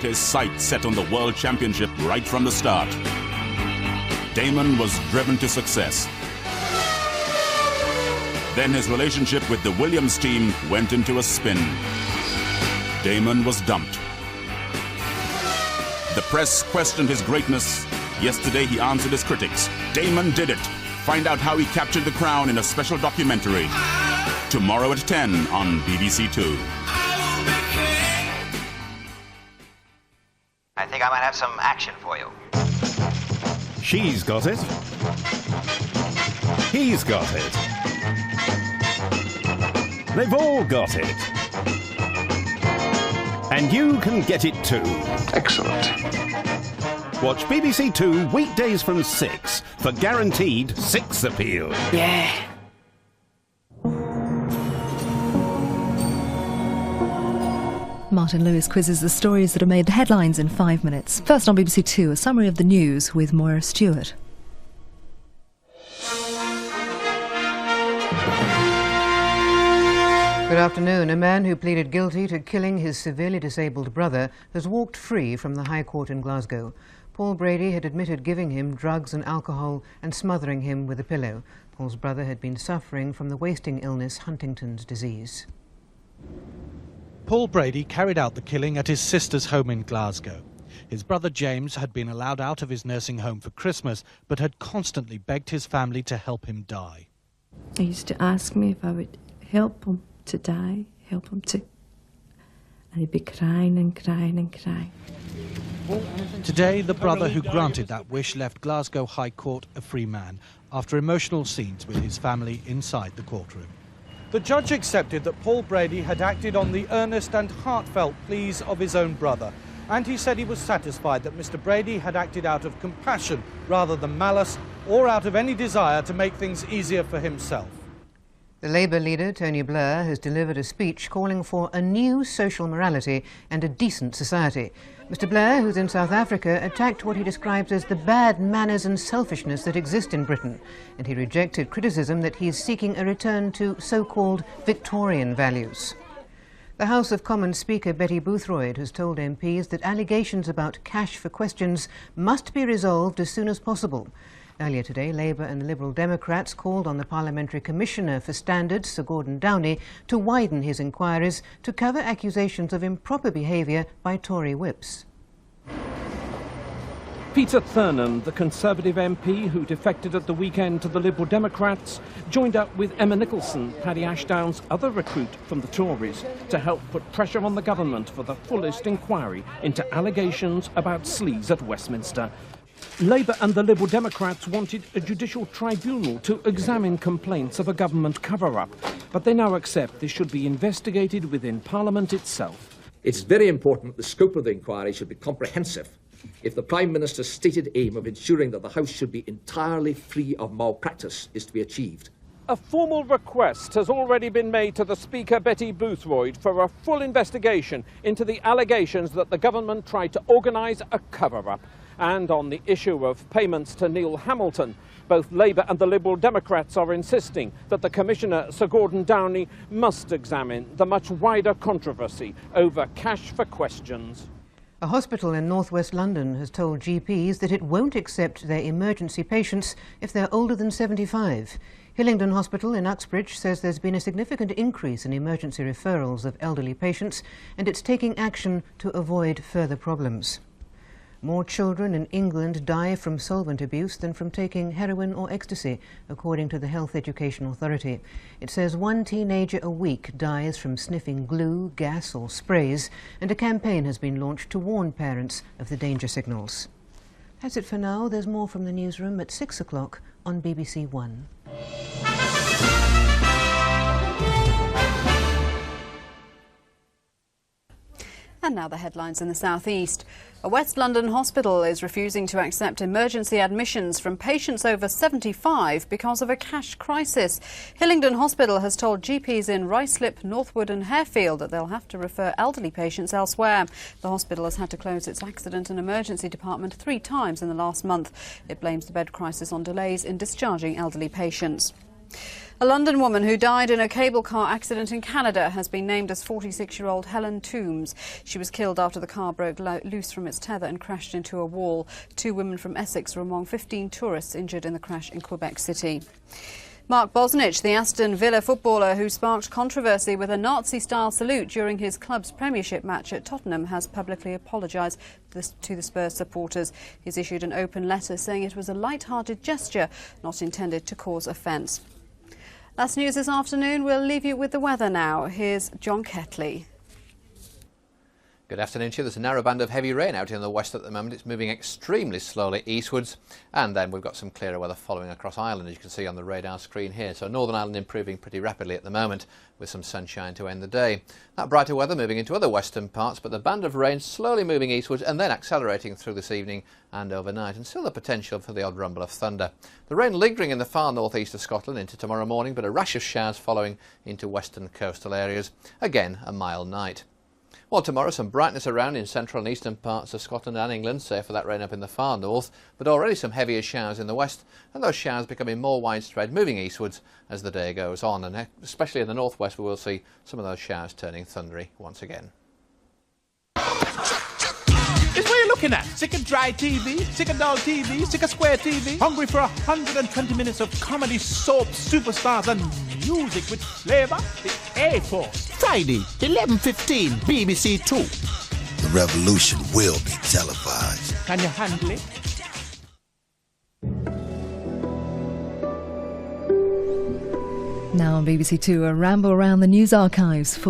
had his sights set on the World Championship right from the start. Damon was driven to success. Then his relationship with the Williams team went into a spin. Damon was dumped. The press questioned his greatness. Yesterday he answered his critics. Damon did it. Find out how he captured the crown in a special documentary. Tomorrow at 10 on BBC Two. I think I might have some action for you. She's got it. He's got it. They've all got it. And you can get it too. Excellent. Watch BBC Two weekdays from 6 for guaranteed 6 appeal. Yeah. Martin Lewis quizzes the stories that have made headlines in 5 minutes. First on BBC Two, a summary of the news with Moira Stewart. Good afternoon. A man who pleaded guilty to killing his severely disabled brother has walked free from the High Court in Glasgow. Paul Brady had admitted giving him drugs and alcohol and smothering him with a pillow. Paul's brother had been suffering from the wasting illness Huntington's disease. Paul Brady carried out the killing at his sister's home in Glasgow. His brother James had been allowed out of his nursing home for Christmas, but had constantly begged his family to help him die. He used to ask me if I would help him to die, help him to... And he'd be crying and crying and crying. Today, the brother who granted that wish left Glasgow High Court a free man after emotional scenes with his family inside the courtroom. The judge accepted that Paul Brady had acted on the earnest and heartfelt pleas of his own brother, and he said he was satisfied that Mr. Brady had acted out of compassion rather than malice or out of any desire to make things easier for himself. The Labour leader, Tony Blair, has delivered a speech calling for a new social morality and a decent society. Mr. Blair, who's in South Africa, attacked what he describes as the bad manners and selfishness that exist in Britain, and he rejected criticism that he's seeking a return to so-called Victorian values. The House of Commons Speaker Betty Boothroyd has told MPs that allegations about cash for questions must be resolved as soon as possible. Earlier today, Labour and the Liberal Democrats called on the Parliamentary Commissioner for Standards, Sir Gordon Downey, to widen his inquiries to cover accusations of improper behaviour by Tory whips. Peter Thurnham, the Conservative MP who defected at the weekend to the Liberal Democrats, joined up with Emma Nicholson, Paddy Ashdown's other recruit from the Tories, to help put pressure on the government for the fullest inquiry into allegations about sleaze at Westminster. Labour and the Liberal Democrats wanted a judicial tribunal to examine complaints of a government cover-up, but they now accept this should be investigated within Parliament itself. It's very important the scope of the inquiry should be comprehensive if the Prime Minister's stated aim of ensuring that the House should be entirely free of malpractice is to be achieved. A formal request has already been made to the Speaker, Betty Boothroyd, for a full investigation into the allegations that the government tried to organise a cover-up. And on the issue of payments to Neil Hamilton, both Labour and the Liberal Democrats are insisting that the Commissioner, Sir Gordon Downey, must examine the much wider controversy over cash for questions. A hospital in northwest London has told GPs that it won't accept their emergency patients if they're older than 75. Hillingdon Hospital in Uxbridge says there's been a significant increase in emergency referrals of elderly patients, and it's taking action to avoid further problems. More children in England die from solvent abuse than from taking heroin or ecstasy, according to the Health Education Authority. It says one teenager a week dies from sniffing glue, gas or sprays, and a campaign has been launched to warn parents of the danger signals. That's it for now. There's more from the newsroom at 6 o'clock on BBC One. And now the headlines in the southeast. A West London hospital is refusing to accept emergency admissions from patients over 75 because of a cash crisis. Hillingdon Hospital has told GPs in Ruislip, Northwood and Harefield that they'll have to refer elderly patients elsewhere. The hospital has had to close its accident and emergency department 3 times in the last month. It blames the bed crisis on delays in discharging elderly patients. A London woman who died in a cable car accident in Canada has been named as 46-year-old Helen Toombs. She was killed after the car broke loose from its tether and crashed into a wall. 2 women from Essex were among 15 tourists injured in the crash in Quebec City. Mark Bosnich, the Aston Villa footballer who sparked controversy with a Nazi-style salute during his club's Premiership match at Tottenham, has publicly apologised to the Spurs supporters. He's issued an open letter saying it was a light-hearted gesture, not intended to cause offence. That's news this afternoon. We'll leave you with the weather now. Here's John Ketley. Good afternoon to you. There's a narrow band of heavy rain out in the west at the moment. It's moving extremely slowly eastwards, and then we've got some clearer weather following across Ireland, as you can see on the radar screen here. So Northern Ireland improving pretty rapidly at the moment, with some sunshine to end the day. That brighter weather moving into other western parts, but the band of rain slowly moving eastwards and then accelerating through this evening and overnight, and still the potential for the odd rumble of thunder. The rain lingering in the far northeast of Scotland into tomorrow morning, but a rash of showers following into western coastal areas. Again, a mild night. Well, tomorrow some brightness around in central and eastern parts of Scotland and England, save for that rain up in the far north, but already some heavier showers in the west, and those showers becoming more widespread, moving eastwards as the day goes on, and especially in the northwest we will see some of those showers turning thundery once again. It's what you're looking at. Sick of dry TV, sick of dull TV, sick of square TV. Hungry for 120 minutes of comedy, soap, superstars and music with flavour? The A-Force. Friday, 11:15, BBC 2. The revolution will be televised. Can you handle it? Now on BBC 2, a ramble around the news archives for